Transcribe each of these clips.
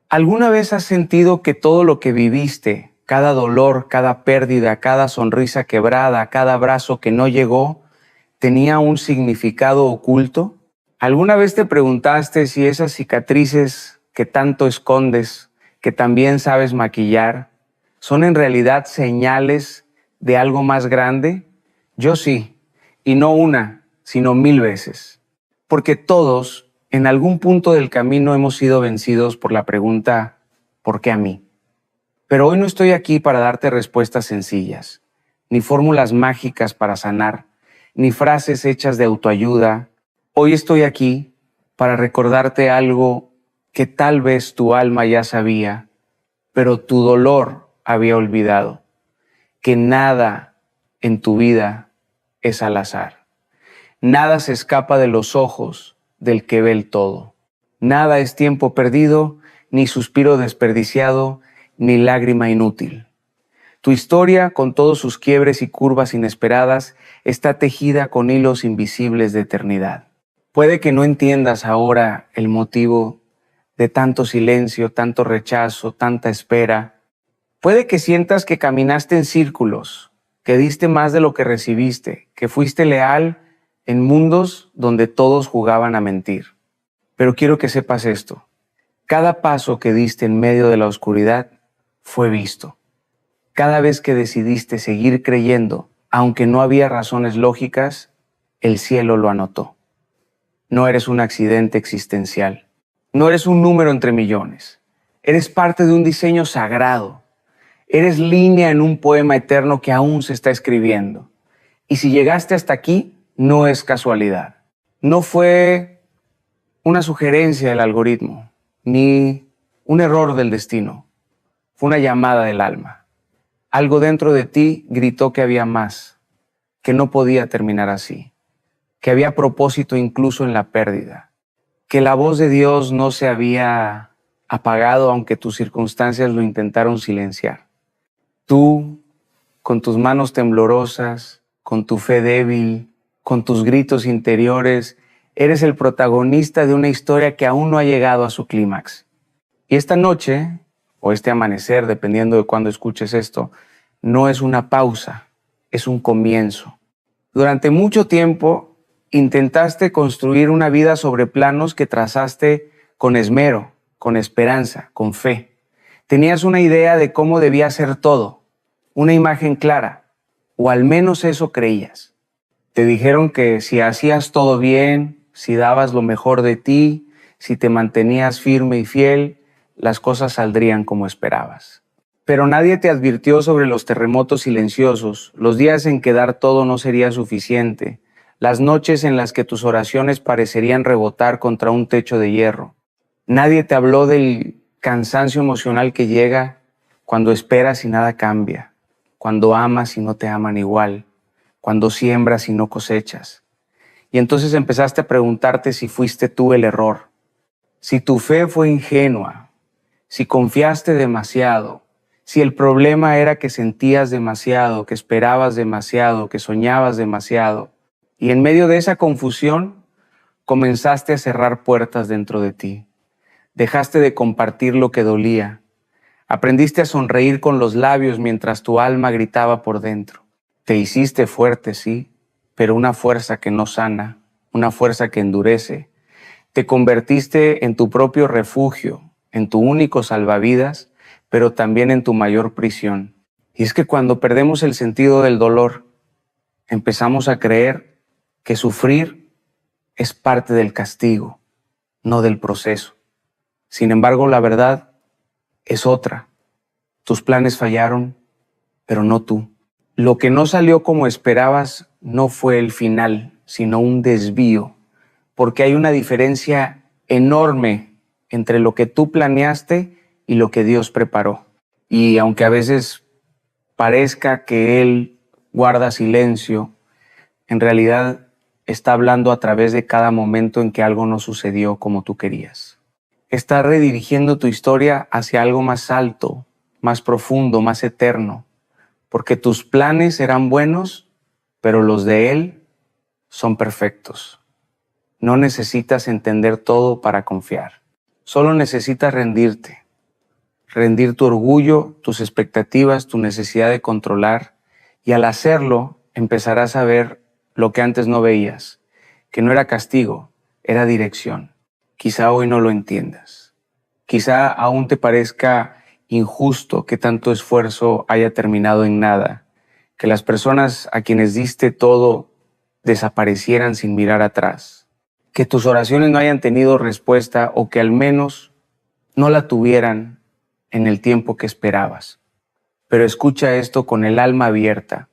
¿Alguna vez has sentido que todo lo que viviste, cada dolor, cada pérdida, cada sonrisa quebrada, cada abrazo que no llegó, tenía un significado oculto? ¿Alguna vez te preguntaste si esas cicatrices que tanto escondes, que también sabes maquillar, son en realidad señales de algo más grande? Yo sí, y no una, sino 1000 veces. Porque todos, en algún punto del camino, hemos sido vencidos por la pregunta, ¿por qué a mí? Pero hoy no estoy aquí para darte respuestas sencillas, ni fórmulas mágicas para sanar, ni frases hechas de autoayuda. Hoy estoy aquí para recordarte algo que tal vez tu alma ya sabía, pero tu dolor había olvidado, que nada en tu vida es al azar. Nada se escapa de los ojos del que ve el todo. Nada es tiempo perdido, ni suspiro desperdiciado, ni lágrima inútil. Tu historia, con todos sus quiebres y curvas inesperadas, está tejida con hilos invisibles de eternidad. Puede que no entiendas ahora el motivo de tanto silencio, tanto rechazo, tanta espera. Puede que sientas que caminaste en círculos, que diste más de lo que recibiste, que fuiste leal en mundos donde todos jugaban a mentir. Pero quiero que sepas esto. Cada paso que diste en medio de la oscuridad fue visto. Cada vez que decidiste seguir creyendo, aunque no había razones lógicas, el cielo lo anotó. No eres un accidente existencial. No eres un número entre millones. Eres parte de un diseño sagrado. Eres línea en un poema eterno que aún se está escribiendo. Y si llegaste hasta aquí, no es casualidad. No fue una sugerencia del algoritmo, ni un error del destino. Fue una llamada del alma. Algo dentro de ti gritó que había más, que no podía terminar así, que había propósito incluso en la pérdida, que la voz de Dios no se había apagado aunque tus circunstancias lo intentaron silenciar. Tú, con tus manos temblorosas, con tu fe débil, con tus gritos interiores, eres el protagonista de una historia que aún no ha llegado a su clímax. Y esta noche, o este amanecer, dependiendo de cuándo escuches esto, no es una pausa, es un comienzo. Durante mucho tiempo intentaste construir una vida sobre planos que trazaste con esmero, con esperanza, con fe. Tenías una idea de cómo debía ser todo, una imagen clara, o al menos eso creías. Te dijeron que si hacías todo bien, si dabas lo mejor de ti, si te mantenías firme y fiel, las cosas saldrían como esperabas. Pero nadie te advirtió sobre los terremotos silenciosos, los días en que dar todo no sería suficiente, las noches en las que tus oraciones parecerían rebotar contra un techo de hierro. Nadie te habló del cansancio emocional que llega cuando esperas y nada cambia, cuando amas y no te aman igual, cuando siembras y no cosechas. Y entonces empezaste a preguntarte si fuiste tú el error, si tu fe fue ingenua, si confiaste demasiado, si el problema era que sentías demasiado, que esperabas demasiado, que soñabas demasiado. Y en medio de esa confusión, comenzaste a cerrar puertas dentro de ti. Dejaste de compartir lo que dolía. Aprendiste a sonreír con los labios mientras tu alma gritaba por dentro. Te hiciste fuerte, sí, pero una fuerza que no sana, una fuerza que endurece. Te convertiste en tu propio refugio, en tu único salvavidas, pero también en tu mayor prisión. Y es que cuando perdemos el sentido del dolor, empezamos a creer que sufrir es parte del castigo, no del proceso. Sin embargo, la verdad es otra. Tus planes fallaron, pero no tú. Lo que no salió como esperabas no fue el final, sino un desvío, porque hay una diferencia enorme entre lo que tú planeaste y lo que Dios preparó. Y aunque a veces parezca que Él guarda silencio, en realidad está hablando a través de cada momento en que algo no sucedió como tú querías. Está redirigiendo tu historia hacia algo más alto, más profundo, más eterno, porque tus planes eran buenos, pero los de Él son perfectos. No necesitas entender todo para confiar. Solo necesitas rendirte. rendir tu orgullo, tus expectativas, tu necesidad de controlar, y al hacerlo empezarás a ver lo que antes no veías, que no era castigo, era dirección. Quizá hoy no lo entiendas. Quizá aún te parezca injusto que tanto esfuerzo haya terminado en nada, que las personas a quienes diste todo desaparecieran sin mirar atrás, que tus oraciones no hayan tenido respuesta o que al menos no la tuvieran en el tiempo que esperabas. Pero escucha esto con el alma abierta.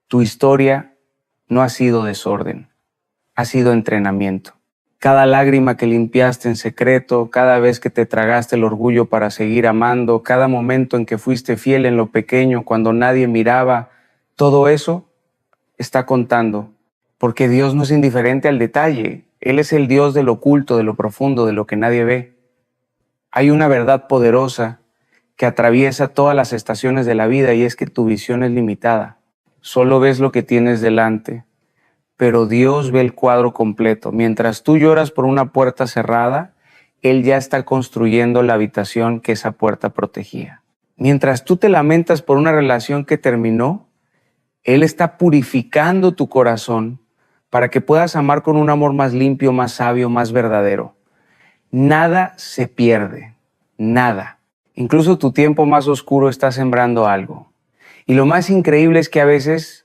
Tu historia no ha sido desorden, ha sido entrenamiento. Cada lágrima que limpiaste en secreto, cada vez que te tragaste el orgullo para seguir amando, cada momento en que fuiste fiel en lo pequeño cuando nadie miraba, todo eso está contando, porque Dios no es indiferente al detalle. Él es el Dios de lo oculto, de lo profundo, de lo que nadie ve. Hay una verdad poderosa que atraviesa todas las estaciones de la vida y es que tu visión es limitada. Solo ves lo que tienes delante, pero Dios ve el cuadro completo. Mientras tú lloras por una puerta cerrada, Él ya está construyendo la habitación que esa puerta protegía. Mientras tú te lamentas por una relación que terminó, Él está purificando tu corazón para que puedas amar con un amor más limpio, más sabio, más verdadero. Nada se pierde, nada. Incluso tu tiempo más oscuro está sembrando algo. Y lo más increíble es que a veces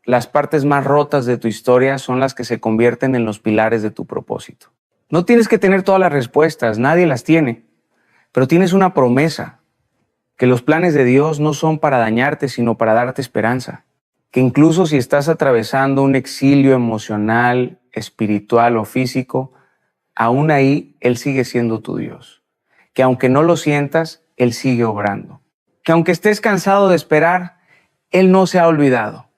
las partes más rotas de tu historia son las que se convierten en los pilares de tu propósito. No tienes que tener todas las respuestas, nadie las tiene, pero tienes una promesa, que los planes de Dios no son para dañarte, sino para darte esperanza. Que incluso si estás atravesando un exilio emocional, espiritual o físico, aún ahí Él sigue siendo tu Dios. Que aunque no lo sientas, Él sigue obrando. Que aunque estés cansado de esperar, Él no se ha olvidado.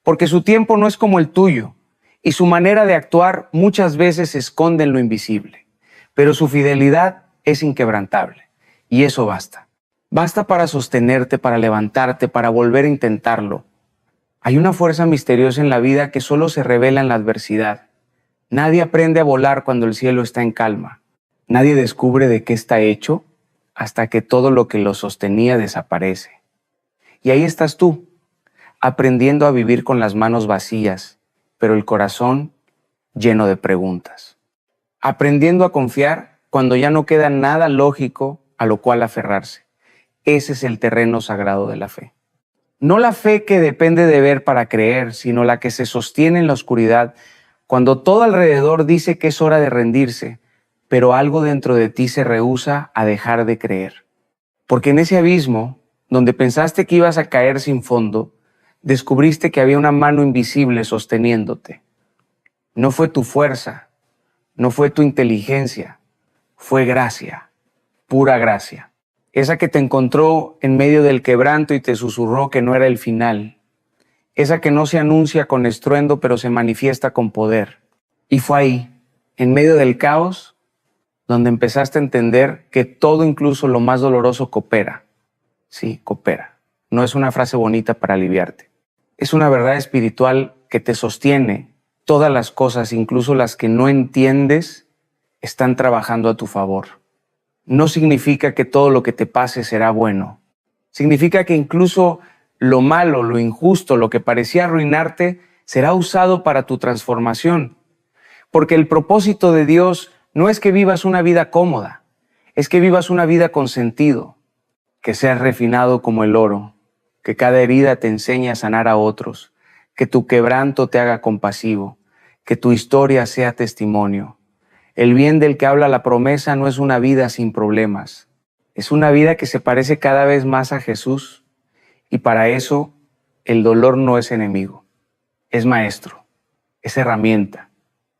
Porque su tiempo no es como el tuyo y su manera de actuar muchas veces se esconde en lo invisible. Pero su fidelidad es inquebrantable y eso basta. Basta para sostenerte, para levantarte, para volver a intentarlo. Hay una fuerza misteriosa en la vida que solo se revela en la adversidad. Nadie aprende a volar cuando el cielo está en calma. Nadie descubre de qué está hecho hasta que todo lo que lo sostenía desaparece. Y ahí estás tú, aprendiendo a vivir con las manos vacías, pero el corazón lleno de preguntas. Aprendiendo a confiar cuando ya no queda nada lógico a lo cual aferrarse. Ese es el terreno sagrado de la fe. No la fe que depende de ver para creer, sino la que se sostiene en la oscuridad, cuando todo alrededor dice que es hora de rendirse, pero algo dentro de ti se rehúsa a dejar de creer. Porque en ese abismo, donde pensaste que ibas a caer sin fondo, descubriste que había una mano invisible sosteniéndote. No fue tu fuerza, no fue tu inteligencia, fue gracia, pura gracia. Esa que te encontró en medio del quebranto y te susurró que no era el final. Esa que no se anuncia con estruendo, pero se manifiesta con poder. Y fue ahí, en medio del caos, donde empezaste a entender que todo, incluso lo más doloroso, coopera. Sí, coopera. No es una frase bonita para aliviarte. Es una verdad espiritual que te sostiene. Todas las cosas, incluso las que no entiendes, están trabajando a tu favor. No significa que todo lo que te pase será bueno. Significa que incluso lo malo, lo injusto, lo que parecía arruinarte, será usado para tu transformación. Porque el propósito de Dios no es que vivas una vida cómoda, es que vivas una vida con sentido, que seas refinado como el oro, que cada herida te enseñe a sanar a otros, que tu quebranto te haga compasivo, que tu historia sea testimonio. El bien del que habla la promesa no es una vida sin problemas, es una vida que se parece cada vez más a Jesús, y para eso el dolor no es enemigo, es maestro, es herramienta,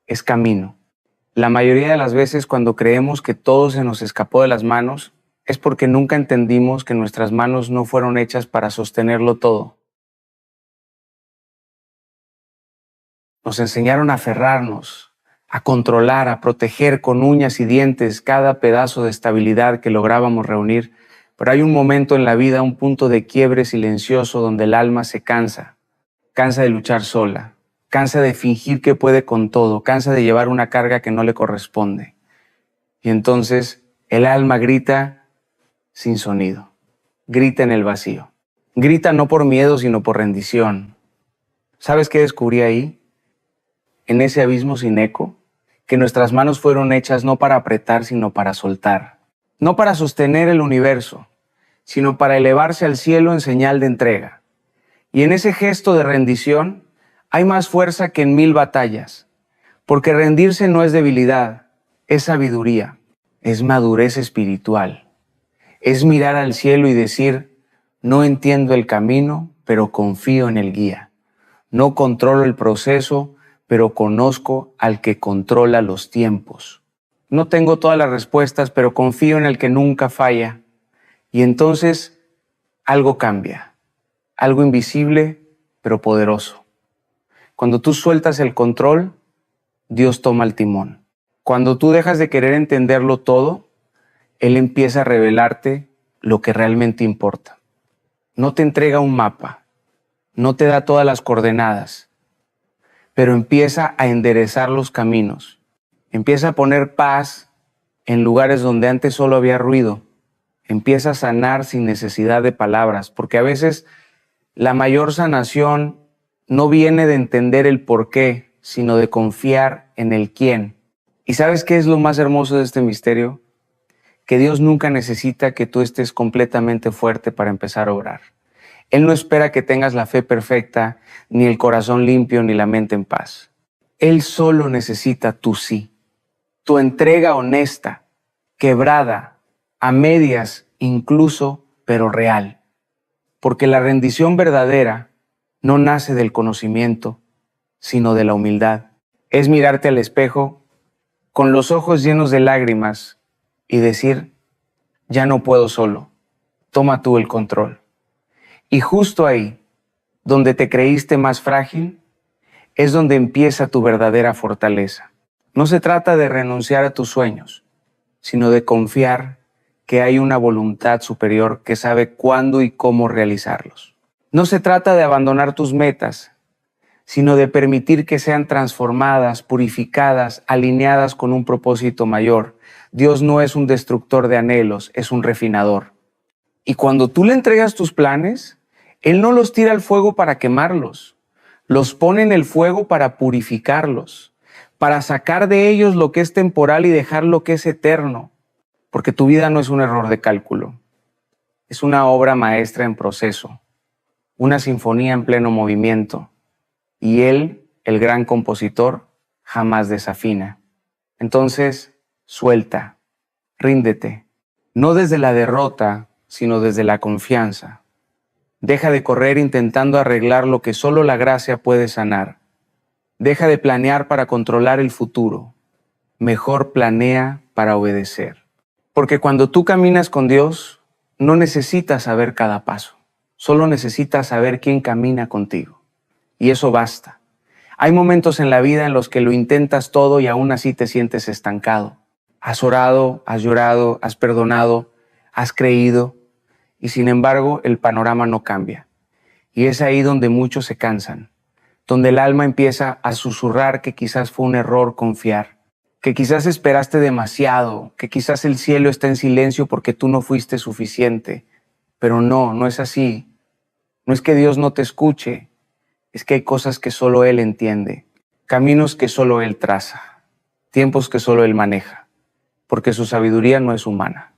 es camino. La mayoría de las veces cuando creemos que todo se nos escapó de las manos, es porque nunca entendimos que nuestras manos no fueron hechas para sostenerlo todo. Nos enseñaron a aferrarnos, a controlar, a proteger con uñas y dientes cada pedazo de estabilidad que lográbamos reunir, pero hay un momento en la vida, un punto de quiebre silencioso donde el alma se cansa de luchar sola, cansa de fingir que puede con todo, cansa de llevar una carga que no le corresponde. Y entonces el alma grita sin sonido. grita en el vacío. Grita no por miedo, sino por rendición. ¿Sabes qué descubrí ahí? En ese abismo sin eco, que nuestras manos fueron hechas no para apretar, sino para soltar. No para sostener el universo, sino para elevarse al cielo en señal de entrega. Y en ese gesto de rendición hay más fuerza que en 1000 batallas, porque rendirse no es debilidad, es sabiduría, es madurez espiritual. Es mirar al cielo y decir, no entiendo el camino, pero confío en el guía. No controlo el proceso, pero conozco al que controla los tiempos. No tengo todas las respuestas, pero confío en el que nunca falla. Y entonces algo cambia, algo invisible, pero poderoso. Cuando tú sueltas el control, Dios toma el timón. Cuando tú dejas de querer entenderlo todo, Él empieza a revelarte lo que realmente importa. No te entrega un mapa, no te da todas las coordenadas, pero empieza a enderezar los caminos. Empieza a poner paz en lugares donde antes solo había ruido. Empieza a sanar sin necesidad de palabras, porque a veces la mayor sanación no viene de entender el por qué, sino de confiar en el quién. ¿Y sabes qué es lo más hermoso de este misterio? Que Dios nunca necesita que tú estés completamente fuerte para empezar a orar. Él no espera que tengas la fe perfecta, ni el corazón limpio, ni la mente en paz. Él solo necesita tu sí, tu entrega honesta, quebrada, a medias incluso, pero real. Porque la rendición verdadera no nace del conocimiento, sino de la humildad. Es mirarte al espejo con los ojos llenos de lágrimas y decir, ya no puedo solo, toma tú el control. Y justo ahí, donde te creíste más frágil, es donde empieza tu verdadera fortaleza. No se trata de renunciar a tus sueños, sino de confiar que hay una voluntad superior que sabe cuándo y cómo realizarlos. No se trata de abandonar tus metas, sino de permitir que sean transformadas, purificadas, alineadas con un propósito mayor. Dios no es un destructor de anhelos, es un refinador. Y cuando tú le entregas tus planes, Él no los tira al fuego para quemarlos, los pone en el fuego para purificarlos, para sacar de ellos lo que es temporal y dejar lo que es eterno. Porque tu vida no es un error de cálculo, es una obra maestra en proceso, una sinfonía en pleno movimiento. Y Él, el gran compositor, jamás desafina. Entonces, suelta, ríndete, no desde la derrota, sino desde la confianza. Deja de correr intentando arreglar lo que solo la gracia puede sanar. Deja de planear para controlar el futuro. Mejor planea para obedecer. Porque cuando tú caminas con Dios, no necesitas saber cada paso. Solo necesitas saber quién camina contigo. Y eso basta. Hay momentos en la vida en los que lo intentas todo y aún así te sientes estancado. Has orado, has llorado, has perdonado, has creído, y sin embargo el panorama no cambia. Y es ahí donde muchos se cansan, donde el alma empieza a susurrar que quizás fue un error confiar, que quizás esperaste demasiado, que quizás el cielo está en silencio porque tú no fuiste suficiente. Pero no es así. No es que Dios no te escuche, es que hay cosas que solo Él entiende, caminos que solo Él traza, tiempos que solo Él maneja, porque su sabiduría no es humana,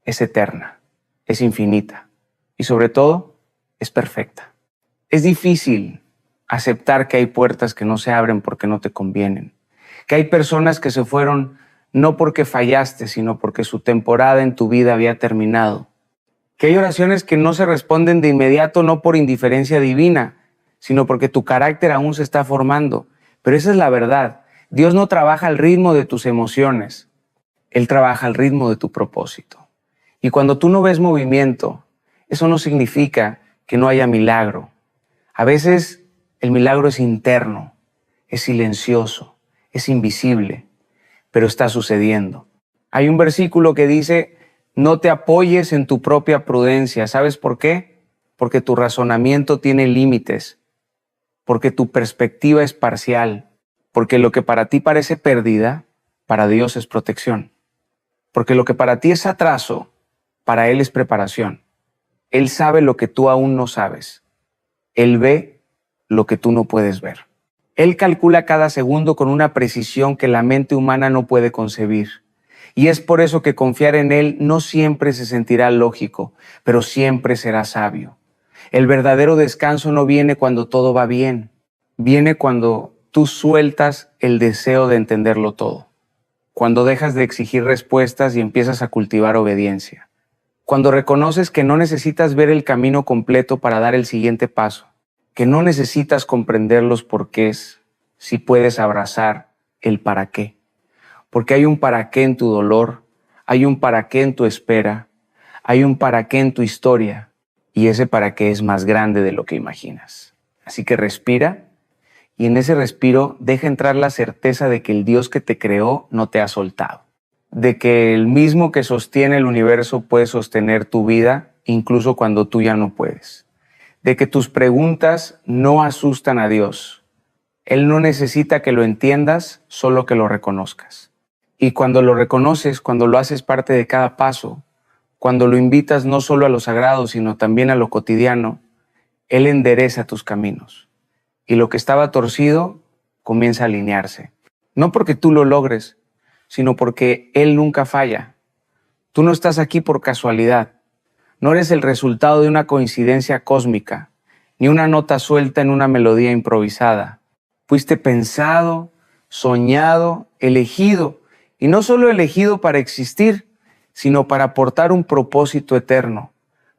es eterna, es infinita y sobre todo es perfecta. Es difícil aceptar que hay puertas que no se abren porque no te convienen, que hay personas que se fueron no porque fallaste, sino porque su temporada en tu vida había terminado, que hay oraciones que no se responden de inmediato no por indiferencia divina, sino porque tu carácter aún se está formando. Pero esa es la verdad. Dios no trabaja al ritmo de tus emociones. Él trabaja al ritmo de tu propósito. Y cuando tú no ves movimiento, eso no significa que no haya milagro. A veces el milagro es interno, es silencioso, es invisible, pero está sucediendo. Hay un versículo que dice, no te apoyes en tu propia prudencia. ¿Sabes por qué? Porque tu razonamiento tiene límites. Porque tu perspectiva es parcial, porque lo que para ti parece pérdida, para Dios es protección, porque lo que para ti es atraso, para Él es preparación. Él sabe lo que tú aún no sabes. Él ve lo que tú no puedes ver. Él calcula cada segundo con una precisión que la mente humana no puede concebir. Y es por eso que confiar en Él no siempre se sentirá lógico, pero siempre será sabio. El verdadero descanso no viene cuando todo va bien. Viene cuando tú sueltas el deseo de entenderlo todo. Cuando dejas de exigir respuestas y empiezas a cultivar obediencia. Cuando reconoces que no necesitas ver el camino completo para dar el siguiente paso. Que no necesitas comprender los porqués si puedes abrazar el para qué. Porque hay un para qué en tu dolor, hay un para qué en tu espera, hay un para qué en tu historia, y ese para qué es más grande de lo que imaginas. Así que respira, y en ese respiro deja entrar la certeza de que el Dios que te creó no te ha soltado, de que el mismo que sostiene el universo puede sostener tu vida incluso cuando tú ya no puedes, de que tus preguntas no asustan a Dios. Él no necesita que lo entiendas, solo que lo reconozcas. Y cuando lo reconoces, cuando lo haces parte de cada paso, cuando lo invitas no solo a lo sagrado, sino también a lo cotidiano, Él endereza tus caminos. Y lo que estaba torcido comienza a alinearse. No porque tú lo logres, sino porque Él nunca falla. Tú no estás aquí por casualidad. No eres el resultado de una coincidencia cósmica, ni una nota suelta en una melodía improvisada. Fuiste pensado, soñado, elegido, y no solo elegido para existir, sino para aportar un propósito eterno.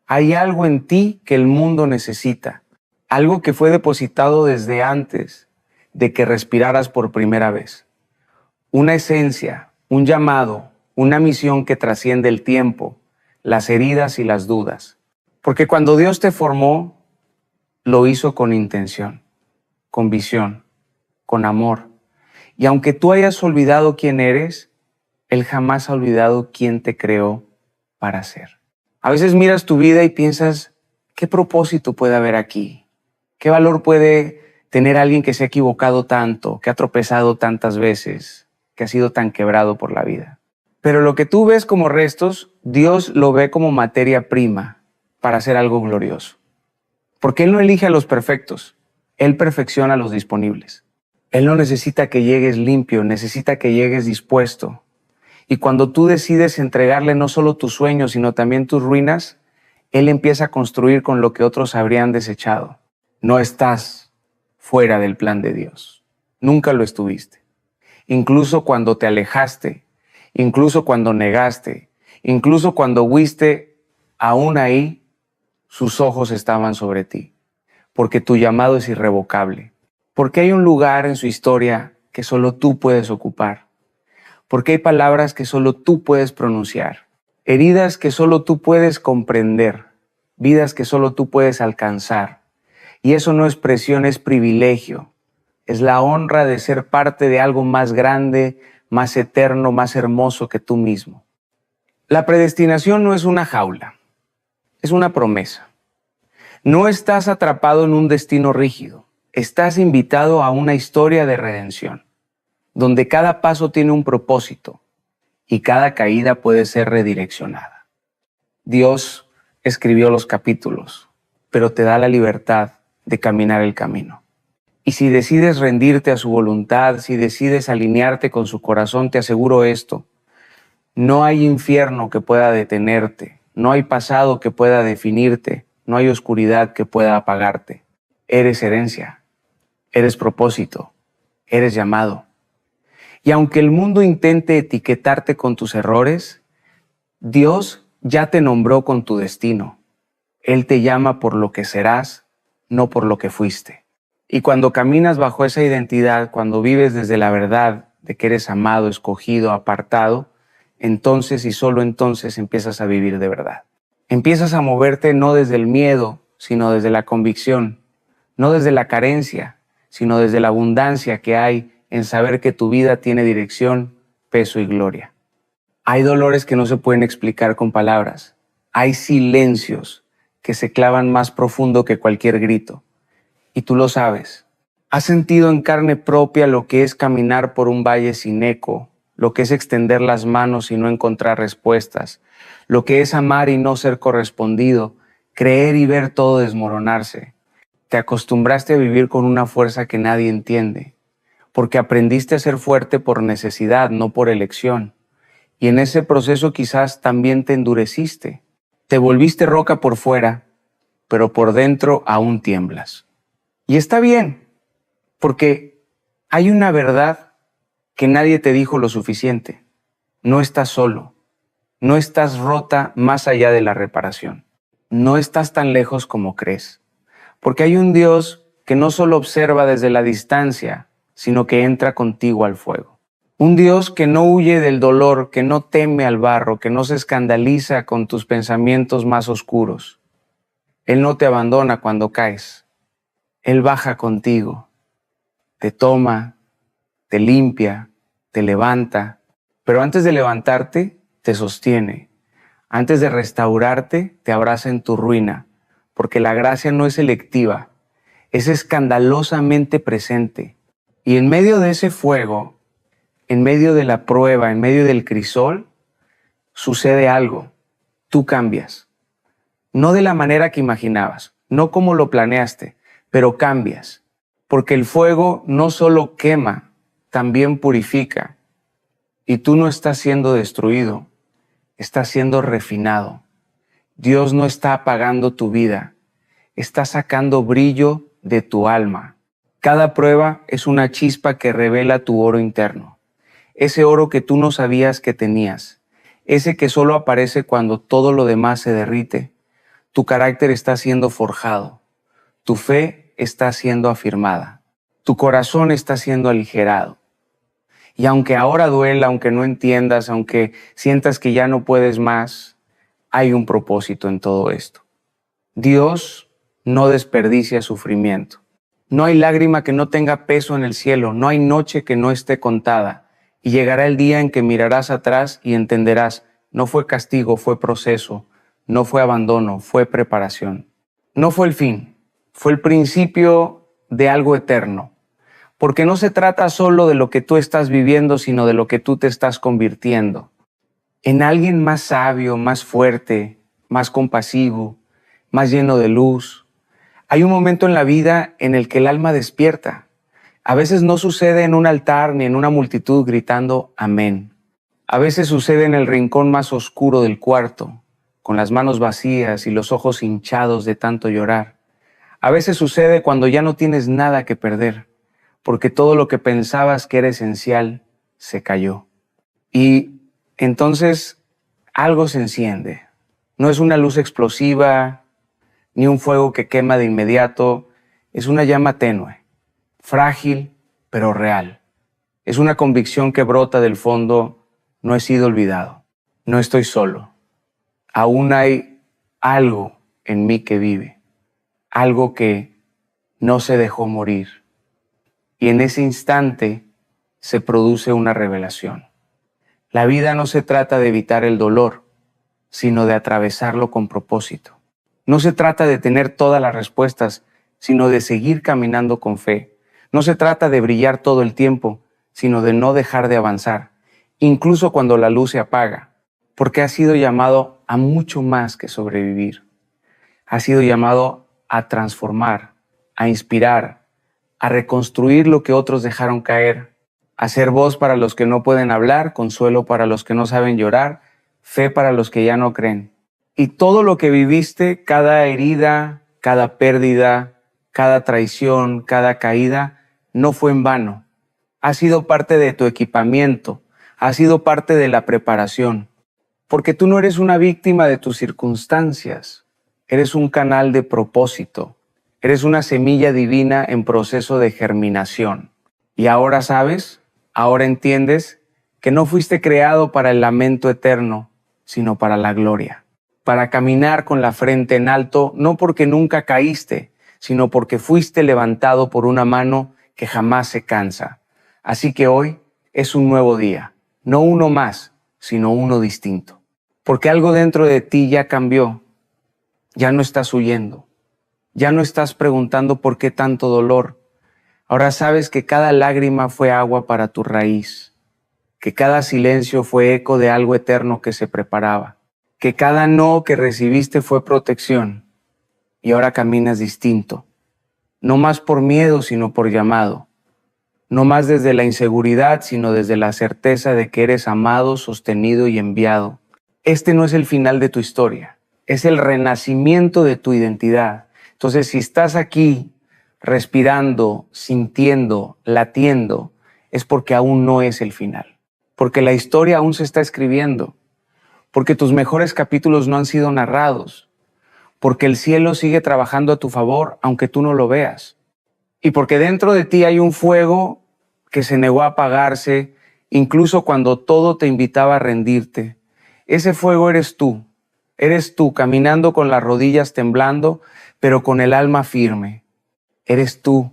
Hay algo en ti que el mundo necesita, algo que fue depositado desde antes de que respiraras por primera vez. Una esencia, un llamado, una misión que trasciende el tiempo, las heridas y las dudas. Porque cuando Dios te formó, lo hizo con intención, con visión, con amor. Y aunque tú hayas olvidado quién eres, Él jamás ha olvidado quién te creó para ser. A veces miras tu vida y piensas, ¿qué propósito puede haber aquí? ¿Qué valor puede tener alguien que se ha equivocado tanto, que ha tropezado tantas veces, que ha sido tan quebrado por la vida? Pero lo que tú ves como restos, Dios lo ve como materia prima para hacer algo glorioso. Porque Él no elige a los perfectos, Él perfecciona a los disponibles. Él no necesita que llegues limpio, necesita que llegues dispuesto. Y cuando tú decides entregarle no solo tus sueños, sino también tus ruinas, Él empieza a construir con lo que otros habrían desechado. No estás fuera del plan de Dios. Nunca lo estuviste. Incluso cuando te alejaste, incluso cuando negaste, incluso cuando huiste, aún ahí sus ojos estaban sobre ti. Porque tu llamado es irrevocable. Porque hay un lugar en su historia que solo tú puedes ocupar. Porque hay palabras que solo tú puedes pronunciar, heridas que solo tú puedes comprender, vidas que solo tú puedes alcanzar. Y eso no es presión, es privilegio. Es la honra de ser parte de algo más grande, más eterno, más hermoso que tú mismo. La predestinación no es una jaula, es una promesa. No estás atrapado en un destino rígido, estás invitado a una historia de redención, donde cada paso tiene un propósito y cada caída puede ser redireccionada. Dios escribió los capítulos, pero te da la libertad de caminar el camino. Y si decides rendirte a su voluntad, si decides alinearte con su corazón, te aseguro esto: no hay infierno que pueda detenerte, no hay pasado que pueda definirte, no hay oscuridad que pueda apagarte. Eres herencia, eres propósito, eres llamado. Y aunque el mundo intente etiquetarte con tus errores, Dios ya te nombró con tu destino. Él te llama por lo que serás, no por lo que fuiste. Y cuando caminas bajo esa identidad, cuando vives desde la verdad de que eres amado, escogido, apartado, entonces y solo entonces empiezas a vivir de verdad. Empiezas a moverte no desde el miedo, sino desde la convicción, no desde la carencia, sino desde la abundancia que hay en saber que tu vida tiene dirección, peso y gloria. Hay dolores que no se pueden explicar con palabras. Hay silencios que se clavan más profundo que cualquier grito. Y tú lo sabes. Has sentido en carne propia lo que es caminar por un valle sin eco, lo que es extender las manos y no encontrar respuestas, lo que es amar y no ser correspondido, creer y ver todo desmoronarse. Te acostumbraste a vivir con una fuerza que nadie entiende, porque aprendiste a ser fuerte por necesidad, no por elección. Y en ese proceso quizás también te endureciste. Te volviste roca por fuera, pero por dentro aún tiemblas. Y está bien, porque hay una verdad que nadie te dijo lo suficiente. No estás solo. No estás rota más allá de la reparación. No estás tan lejos como crees. Porque hay un Dios que no solo observa desde la distancia, sino que entra contigo al fuego. Un Dios que no huye del dolor, que no teme al barro, que no se escandaliza con tus pensamientos más oscuros. Él no te abandona cuando caes. Él baja contigo, te toma, te limpia, te levanta. Pero antes de levantarte, te sostiene. Antes de restaurarte, te abraza en tu ruina. Porque la gracia no es selectiva, es escandalosamente presente. Y en medio de ese fuego, en medio de la prueba, en medio del crisol, sucede algo. Tú cambias. No de la manera que imaginabas, no como lo planeaste, pero cambias. Porque el fuego no solo quema, también purifica. Y tú no estás siendo destruido, estás siendo refinado. Dios no está apagando tu vida, está sacando brillo de tu alma. Cada prueba es una chispa que revela tu oro interno. Ese oro que tú no sabías que tenías, ese que solo aparece cuando todo lo demás se derrite. Tu carácter está siendo forjado, tu fe está siendo afirmada, tu corazón está siendo aligerado. Y aunque ahora duela, aunque no entiendas, aunque sientas que ya no puedes más, hay un propósito en todo esto. Dios no desperdicia sufrimiento. No hay lágrima que no tenga peso en el cielo, no hay noche que no esté contada. Y llegará el día en que mirarás atrás y entenderás, no fue castigo, fue proceso, no fue abandono, fue preparación. No fue el fin, fue el principio de algo eterno. Porque no se trata solo de lo que tú estás viviendo, sino de lo que tú te estás convirtiendo. En alguien más sabio, más fuerte, más compasivo, más lleno de luz. Hay un momento en la vida en el que el alma despierta. A veces no sucede en un altar ni en una multitud gritando amén. A veces sucede en el rincón más oscuro del cuarto, con las manos vacías y los ojos hinchados de tanto llorar. A veces sucede cuando ya no tienes nada que perder, porque todo lo que pensabas que era esencial se cayó. Y entonces algo se enciende. No es una luz explosiva, ni un fuego que quema de inmediato. Es una llama tenue, frágil, pero real. Es una convicción que brota del fondo: no he sido olvidado, no estoy solo. Aún hay algo en mí que vive, algo que no se dejó morir. Y en ese instante se produce una revelación. La vida no se trata de evitar el dolor, sino de atravesarlo con propósito. No se trata de tener todas las respuestas, sino de seguir caminando con fe. No se trata de brillar todo el tiempo, sino de no dejar de avanzar, incluso cuando la luz se apaga, porque has sido llamado a mucho más que sobrevivir. Has sido llamado a transformar, a inspirar, a reconstruir lo que otros dejaron caer, a ser voz para los que no pueden hablar, consuelo para los que no saben llorar, fe para los que ya no creen. Y todo lo que viviste, cada herida, cada pérdida, cada traición, cada caída, no fue en vano. Ha sido parte de tu equipamiento, ha sido parte de la preparación. Porque tú no eres una víctima de tus circunstancias, eres un canal de propósito, eres una semilla divina en proceso de germinación. Y ahora sabes, ahora entiendes que no fuiste creado para el lamento eterno, sino para la gloria. Para caminar con la frente en alto, no porque nunca caíste, sino porque fuiste levantado por una mano que jamás se cansa. Así que hoy es un nuevo día, no uno más, sino uno distinto. Porque algo dentro de ti ya cambió, ya no estás huyendo, ya no estás preguntando por qué tanto dolor. Ahora sabes que cada lágrima fue agua para tu raíz, que cada silencio fue eco de algo eterno que se preparaba, que cada no que recibiste fue protección y ahora caminas distinto. No más por miedo, sino por llamado. No más desde la inseguridad, sino desde la certeza de que eres amado, sostenido y enviado. Este no es el final de tu historia, es el renacimiento de tu identidad. Entonces, si estás aquí respirando, sintiendo, latiendo, es porque aún no es el final. Porque la historia aún se está escribiendo. Porque tus mejores capítulos no han sido narrados. Porque el cielo sigue trabajando a tu favor, aunque tú no lo veas. Y porque dentro de ti hay un fuego que se negó a apagarse, incluso cuando todo te invitaba a rendirte. Ese fuego eres tú caminando con las rodillas temblando, pero con el alma firme. Eres tú,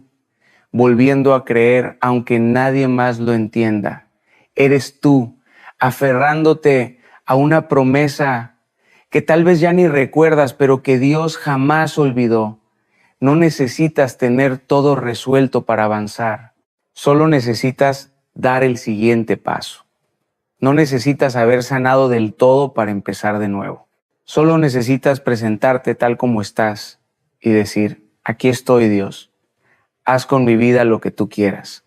volviendo a creer aunque nadie más lo entienda. Eres tú, aferrándote a una promesa que tal vez ya ni recuerdas, pero que Dios jamás olvidó. No necesitas tener todo resuelto para avanzar. Solo necesitas dar el siguiente paso. No necesitas haber sanado del todo para empezar de nuevo. Solo necesitas presentarte tal como estás y decir, aquí estoy, Dios. Haz con mi vida lo que tú quieras,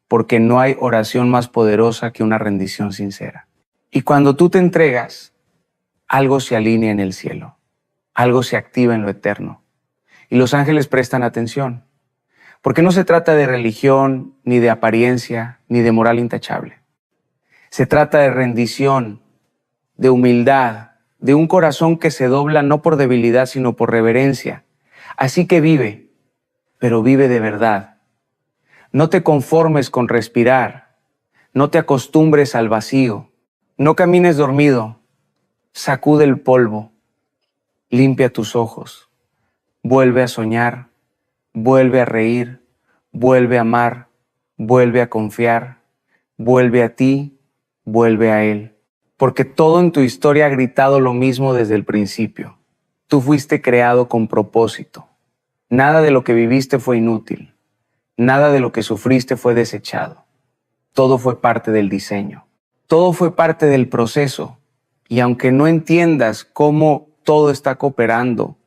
porque no hay oración más poderosa que una rendición sincera. Y cuando tú te entregas, algo se alinea en el cielo, algo se activa en lo eterno. Y los ángeles prestan atención, porque no se trata de religión, ni de apariencia, ni de moral intachable. Se trata de rendición, de humildad, de un corazón que se dobla no por debilidad, sino por reverencia. Así que vive, pero vive de verdad. No te conformes con respirar, no te acostumbres al vacío, no camines dormido, sacude el polvo, limpia tus ojos, vuelve a soñar, vuelve a reír, vuelve a amar, vuelve a confiar, vuelve a ti, vuelve a Él. Porque todo en tu historia ha gritado lo mismo desde el principio. Tú fuiste creado con propósito. Nada de lo que viviste fue inútil. Nada de lo que sufriste fue desechado. Todo fue parte del diseño. Todo fue parte del proceso. Y aunque no entiendas cómo todo está cooperando,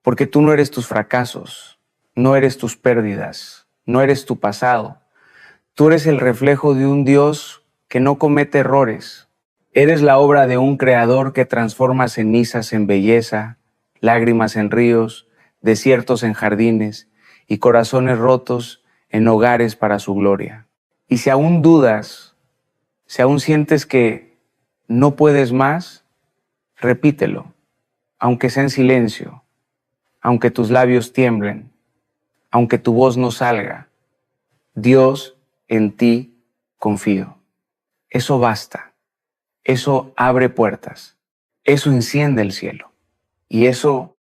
porque tú no eres tus fracasos, no eres tus pérdidas, no eres tu pasado. Tú eres el reflejo de un Dios que no comete errores. Eres la obra de un creador que transforma cenizas en belleza, lágrimas en ríos, desiertos en jardines y corazones rotos en hogares para su gloria. Y si aún dudas, si aún sientes que no puedes más, repítelo, aunque sea en silencio, aunque tus labios tiemblen, aunque tu voz no salga. Dios, en ti confío. Eso basta. Eso abre puertas, eso enciende el cielo y eso